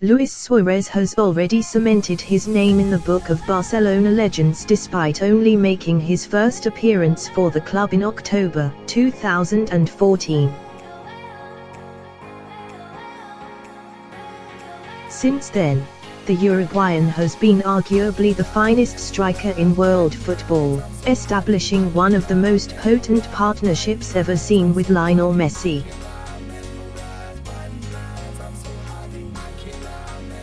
Luis Suarez has already cemented his name in the book of Barcelona legends despite only making his first appearance for the club in October 2014. Since then, the Uruguayan has been arguably the finest striker in world football, establishing one of the most potent partnerships ever seen with Lionel Messi.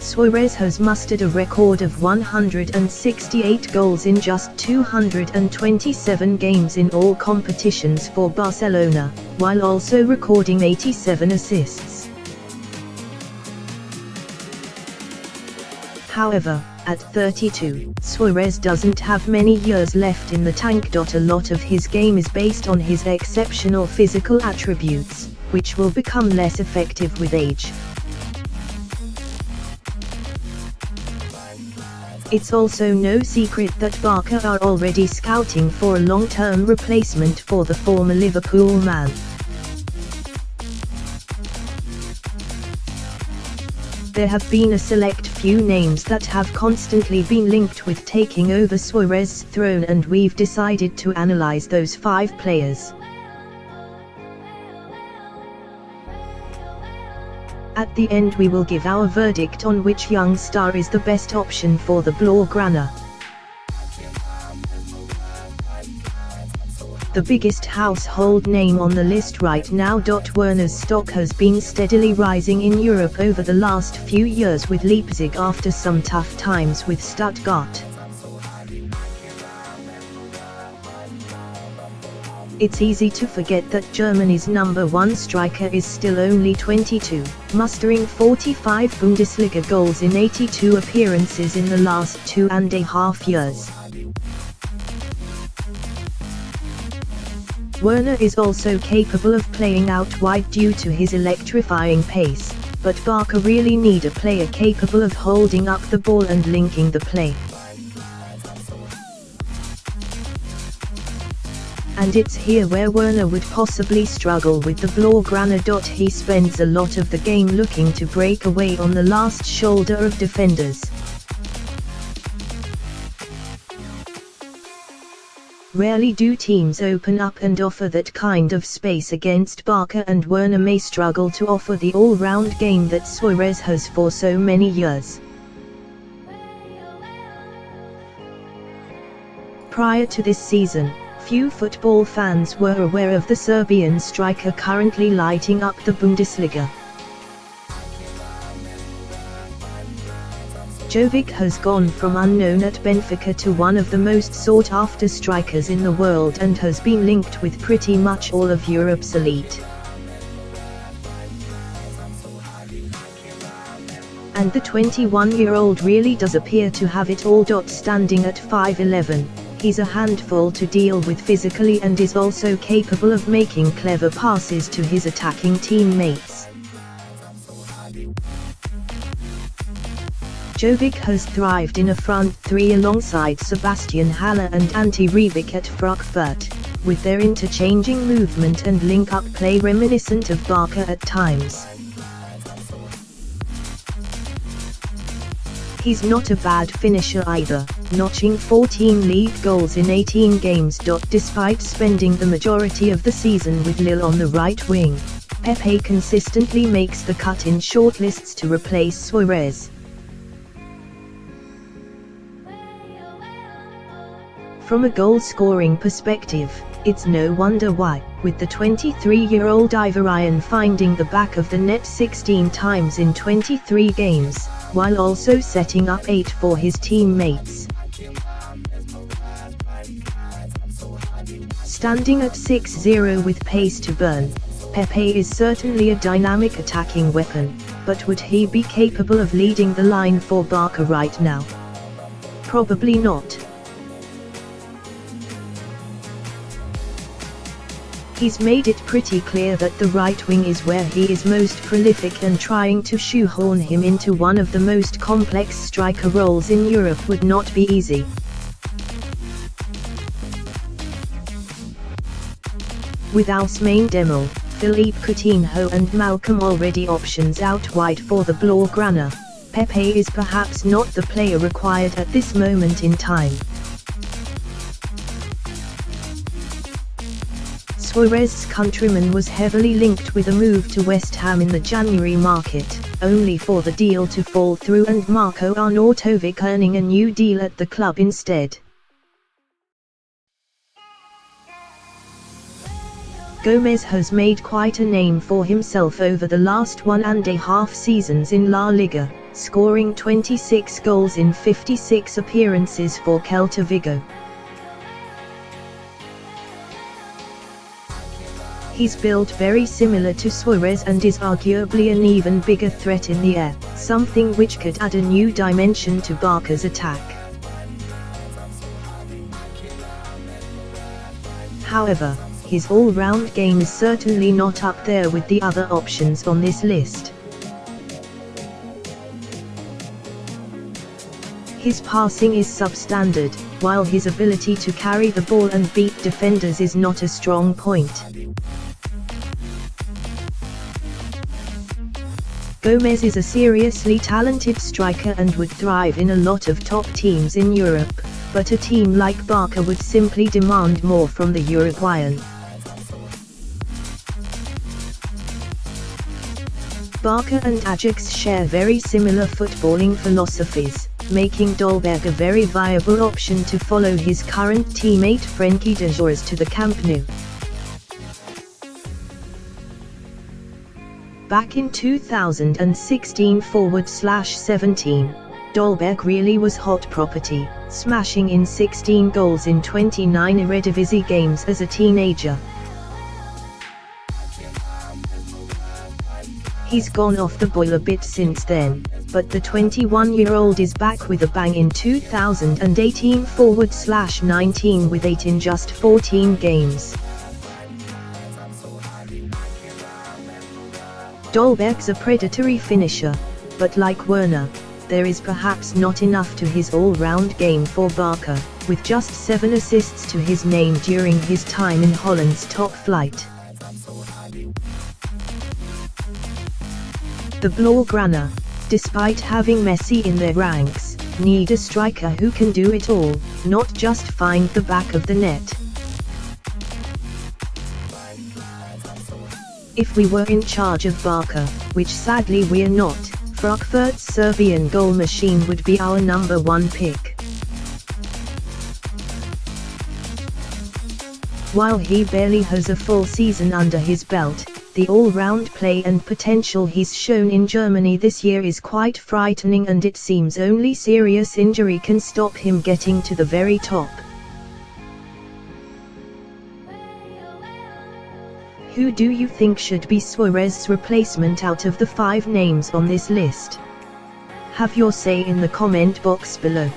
Suarez has mustered a record of 168 goals in just 227 games in all competitions for Barcelona, while also recording 87 assists. However, at 32, Suarez doesn't have many years left in the tank. A lot of his game is based on his exceptional physical attributes, which will become less effective with age. It's also no secret that Barca are already scouting for a long-term replacement for the former Liverpool man. There have been a select few names that have constantly been linked with taking over Suarez's throne, and we've decided to analyze those 5 players. At the end we will give our verdict on which young star is the best option for the Blaugrana. The biggest household name on the list right now. Werner's stock has been steadily rising in Europe over the last few years with Leipzig after some tough times with Stuttgart. It's easy to forget that Germany's number 1 striker is still only 22, mustering 45 Bundesliga goals in 82 appearances in the last 2.5 years. Werner is also capable of playing out wide due to his electrifying pace, but Barca really need a player capable of holding up the ball and linking the play. And it's here where Werner would possibly struggle with the Blaugrana. He spends a lot of the game looking to break away on the last shoulder of defenders. Rarely do teams open up and offer that kind of space against Barca, and Werner may struggle to offer the all-round game that Suarez has for so many years. Prior to this season, few football fans were aware of the Serbian striker currently lighting up the Bundesliga. Jovic has gone from unknown at Benfica to one of the most sought-after strikers in the world and has been linked with pretty much all of Europe's elite. And the 21-year-old really does appear to have it all. Standing at 5'11", he's a handful to deal with physically and is also capable of making clever passes to his attacking teammates. Jovic has thrived in a front 3 alongside Sebastian Haller and Ante Rebic at Frankfurt, with their interchanging movement and link-up play reminiscent of Barca at times. He's not a bad finisher either, notching 14 league goals in 18 games. Despite spending the majority of the season with Lille on the right wing, Pepe consistently makes the cut in shortlists to replace Suarez. From a goal-scoring perspective, it's no wonder why, with the 23-year-old Ivorian finding the back of the net 16 times in 23 games, while also setting up 8 for his teammates. Standing at 6'0" with pace to burn, Pepe is certainly a dynamic attacking weapon, but would he be capable of leading the line for Barca right now? Probably not. He's made it pretty clear that the right wing is where he is most prolific, and trying to shoehorn him into one of the most complex striker roles in Europe would not be easy. With Ousmane Dembele, Philippe Coutinho and Malcolm already options out wide for the Blaugrana, Pepe is perhaps not the player required at this moment in time. Suarez's countryman was heavily linked with a move to West Ham in the January market, only for the deal to fall through and Marko Arnautovic earning a new deal at the club instead. Gomez has made quite a name for himself over the last 1.5 seasons in La Liga, scoring 26 goals in 56 appearances for Celta Vigo. He's built very similar to Suarez and is arguably an even bigger threat in the air, something which could add a new dimension to Barca's attack. However, his all-round game is certainly not up there with the other options on this list. His passing is substandard, while his ability to carry the ball and beat defenders is not a strong point. Gomez is a seriously talented striker and would thrive in a lot of top teams in Europe, but a team like Barca would simply demand more from the Uruguayan. Barca and Ajax share very similar footballing philosophies, making Dolberg a very viable option to follow his current teammate Frenkie de Jong to the Camp Nou. Back in 2016-17, Dolberg really was hot property, smashing in 16 goals in 29 Eredivisie games as a teenager. He's gone off the boil a bit since then, but the 21-year-old is back with a bang in 2018-19 with 8 in just 14 games. Dolberg's a predatory finisher, but like Werner, there is perhaps not enough to his all-round game for Barca, with just 7 assists to his name during his time in Holland's top flight. The Blaugrana, despite having Messi in their ranks, need a striker who can do it all, not just find the back of the net. If we were in charge of Barca, which sadly we're not, Frankfurt's Serbian goal machine would be our number 1 pick. While he barely has a full season under his belt, the all-round play and potential he's shown in Germany this year is quite frightening, and it seems only serious injury can stop him getting to the very top. Who do you think should be Suarez's replacement out of the 5 names on this list? Have your say in the comment box below.